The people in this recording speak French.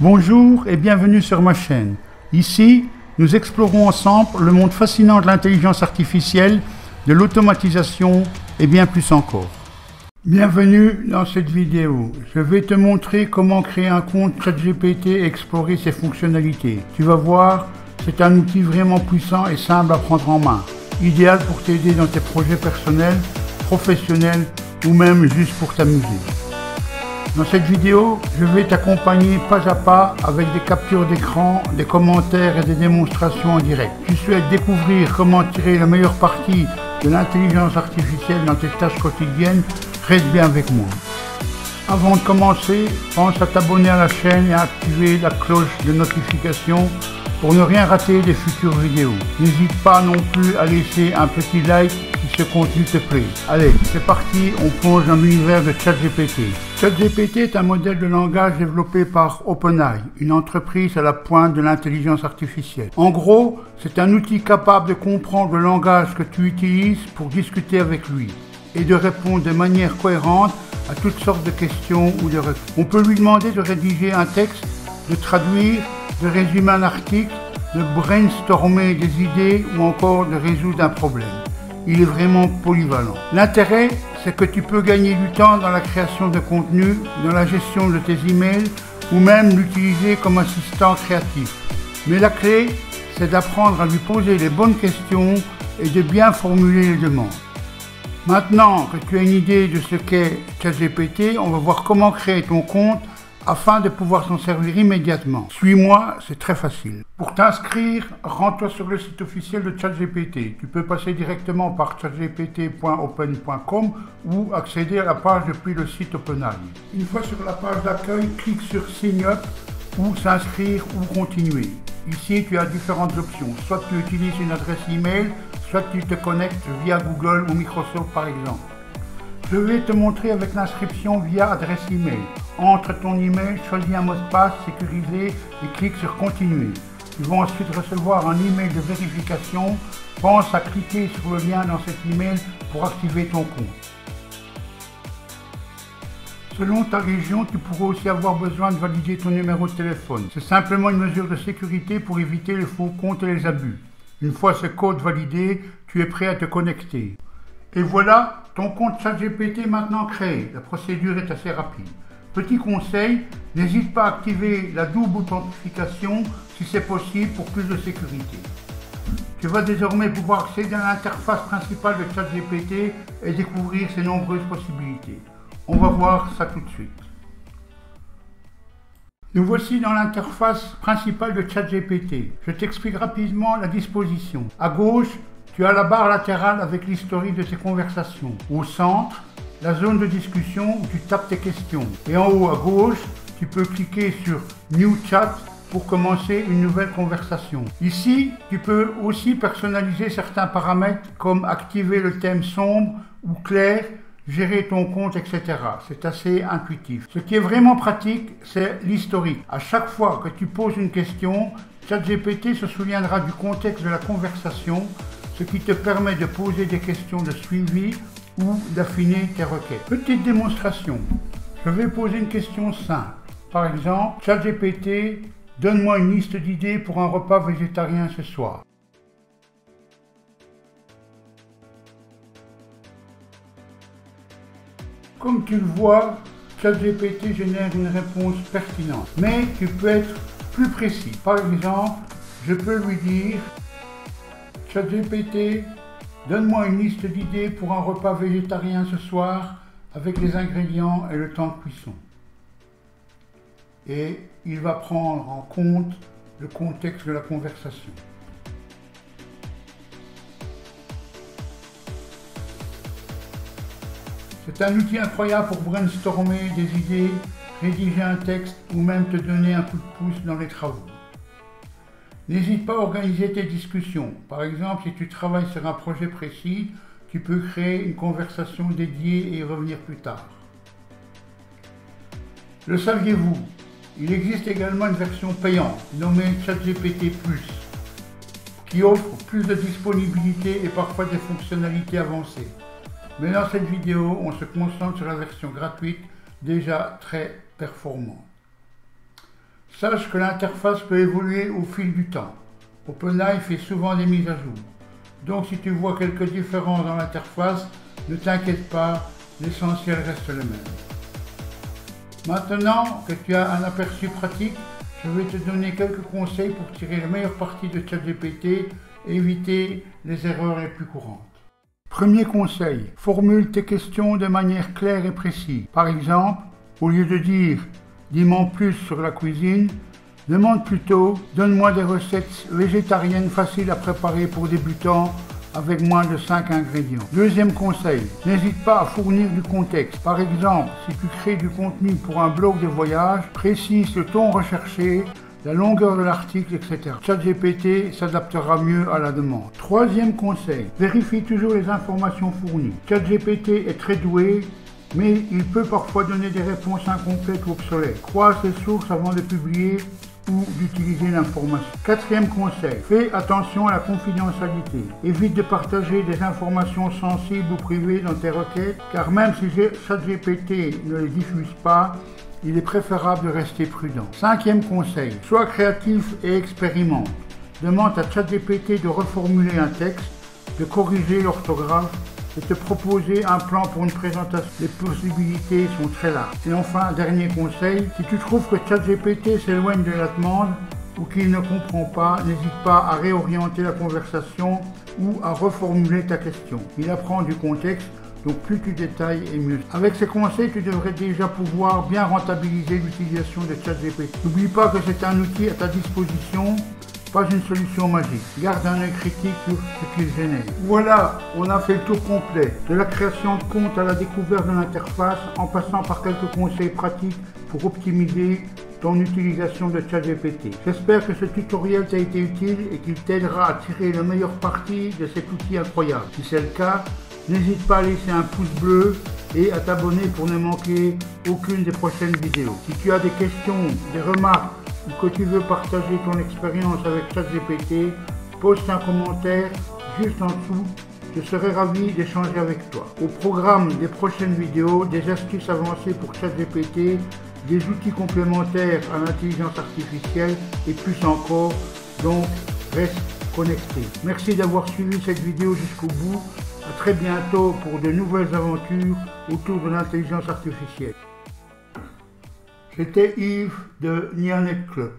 Bonjour et bienvenue sur ma chaîne. Ici, nous explorons ensemble le monde fascinant de l'intelligence artificielle, de l'automatisation et bien plus encore. Bienvenue dans cette vidéo. Je vais te montrer comment créer un compte ChatGPT et explorer ses fonctionnalités. Tu vas voir, c'est un outil vraiment puissant et simple à prendre en main. Idéal pour t'aider dans tes projets personnels, professionnels ou même juste pour t'amuser. Dans cette vidéo, je vais t'accompagner pas à pas avec des captures d'écran, des commentaires et des démonstrations en direct. Tu souhaites découvrir comment tirer la meilleure partie de l'intelligence artificielle dans tes tâches quotidiennes, reste bien avec moi. Avant de commencer, pense à t'abonner à la chaîne et à activer la cloche de notification pour ne rien rater des futures vidéos. N'hésite pas non plus à laisser un petit like si ce contenu te plaît. Allez, c'est parti, on plonge dans l'univers de ChatGPT. ChatGPT est un modèle de langage développé par OpenAI, une entreprise à la pointe de l'intelligence artificielle. En gros, c'est un outil capable de comprendre le langage que tu utilises pour discuter avec lui et de répondre de manière cohérente à toutes sortes de questions ou de réponses. On peut lui demander de rédiger un texte, de traduire, de résumer un article, de brainstormer des idées ou encore de résoudre un problème. Il est vraiment polyvalent. L'intérêt, c'est que tu peux gagner du temps dans la création de contenu, dans la gestion de tes emails ou même l'utiliser comme assistant créatif. Mais la clé, c'est d'apprendre à lui poser les bonnes questions et de bien formuler les demandes. Maintenant que tu as une idée de ce qu'est ChatGPT, on va voir comment créer ton compte afin de pouvoir s'en servir immédiatement. Suis-moi, c'est très facile. Pour t'inscrire, rends-toi sur le site officiel de ChatGPT. Tu peux passer directement par chatgpt.open.com ou accéder à la page depuis le site OpenAI. Une fois sur la page d'accueil, clique sur Sign Up ou s'inscrire ou continuer. Ici, tu as différentes options. Soit tu utilises une adresse email, soit tu te connectes via Google ou Microsoft par exemple. Je vais te montrer avec l'inscription via adresse email. Entre ton email, choisis un mot de passe sécurisé et clique sur continuer. Tu vas ensuite recevoir un email de vérification. Pense à cliquer sur le lien dans cet email pour activer ton compte. Selon ta région, tu pourras aussi avoir besoin de valider ton numéro de téléphone. C'est simplement une mesure de sécurité pour éviter les faux comptes et les abus. Une fois ce code validé, tu es prêt à te connecter. Et voilà, ton compte ChatGPT est maintenant créé. La procédure est assez rapide. Petit conseil, n'hésite pas à activer la double authentification si c'est possible pour plus de sécurité. Tu vas désormais pouvoir accéder à l'interface principale de ChatGPT et découvrir ses nombreuses possibilités. On va voir ça tout de suite. Nous voici dans l'interface principale de ChatGPT. Je t'explique rapidement la disposition. À gauche, tu as la barre latérale avec l'historique de tes conversations. Au centre, la zone de discussion où tu tapes tes questions. Et en haut à gauche, tu peux cliquer sur New Chat pour commencer une nouvelle conversation. Ici, tu peux aussi personnaliser certains paramètres comme activer le thème sombre ou clair, gérer ton compte, etc. C'est assez intuitif. Ce qui est vraiment pratique, c'est l'historique. À chaque fois que tu poses une question, ChatGPT se souviendra du contexte de la conversation, ce qui te permet de poser des questions de suivi ou d'affiner tes requêtes. Petite démonstration. Je vais poser une question simple. Par exemple, ChatGPT, donne-moi une liste d'idées pour un repas végétarien ce soir. Comme tu le vois, ChatGPT génère une réponse pertinente. Mais tu peux être plus précis. Par exemple, je peux lui dire ChatGPT, donne-moi une liste d'idées pour un repas végétarien ce soir avec les ingrédients et le temps de cuisson. Et il va prendre en compte le contexte de la conversation. C'est un outil incroyable pour brainstormer des idées, rédiger un texte ou même te donner un coup de pouce dans les travaux. N'hésite pas à organiser tes discussions. Par exemple, si tu travailles sur un projet précis, tu peux créer une conversation dédiée et y revenir plus tard. Le saviez-vous? Il existe également une version payante, nommée ChatGPT+, qui offre plus de disponibilité et parfois des fonctionnalités avancées. Mais dans cette vidéo, on se concentre sur la version gratuite, déjà très performante. Sache que l'interface peut évoluer au fil du temps. OpenLive fait souvent des mises à jour. Donc si tu vois quelques différences dans l'interface, ne t'inquiète pas, l'essentiel reste le même. Maintenant que tu as un aperçu pratique, je vais te donner quelques conseils pour tirer le meilleur parti de ChatGPT et éviter les erreurs les plus courantes. Premier conseil, formule tes questions de manière claire et précise. Par exemple, au lieu de dire « dis-moi plus sur la cuisine », demande plutôt « donne-moi des recettes végétariennes faciles à préparer pour débutants avec moins de 5 ingrédients ». Deuxième conseil, n'hésite pas à fournir du contexte. Par exemple, si tu crées du contenu pour un blog de voyage, précise le ton recherché, la longueur de l'article, etc. ChatGPT s'adaptera mieux à la demande. Troisième conseil, vérifie toujours les informations fournies. ChatGPT est très doué, mais il peut parfois donner des réponses incomplètes ou obsolètes. Croise les sources avant de publier ou d'utiliser l'information. Quatrième conseil, fais attention à la confidentialité. Évite de partager des informations sensibles ou privées dans tes requêtes, car même si ChatGPT ne les diffuse pas, il est préférable de rester prudent. Cinquième conseil, sois créatif et expérimente. Demande à ChatGPT de reformuler un texte, de corriger l'orthographe, de te proposer un plan pour une présentation. Les possibilités sont très larges. Et enfin, dernier conseil, si tu trouves que ChatGPT s'éloigne de la demande ou qu'il ne comprend pas, n'hésite pas à réorienter la conversation ou à reformuler ta question. Il apprend du contexte, donc plus tu détailles et mieux. Avec ces conseils, tu devrais déjà pouvoir bien rentabiliser l'utilisation de ChatGPT. N'oublie pas que c'est un outil à ta disposition, pas une solution magique. Garde un œil critique sur ce qu'il génère. Voilà, on a fait le tour complet. De la création de compte à la découverte de l'interface, en passant par quelques conseils pratiques pour optimiser ton utilisation de ChatGPT. J'espère que ce tutoriel t'a été utile et qu'il t'aidera à tirer le meilleur parti de cet outil incroyable. Si c'est le cas, n'hésite pas à laisser un pouce bleu et à t'abonner pour ne manquer aucune des prochaines vidéos. Si tu as des questions, des remarques ou que tu veux partager ton expérience avec ChatGPT, poste un commentaire juste en dessous. Je serai ravi d'échanger avec toi. Au programme des prochaines vidéos, des astuces avancées pour ChatGPT, des outils complémentaires à l'intelligence artificielle et plus encore. Donc, reste connecté. Merci d'avoir suivi cette vidéo jusqu'au bout. À très bientôt pour de nouvelles aventures autour de l'intelligence artificielle. C'était Yves de Nianet Club.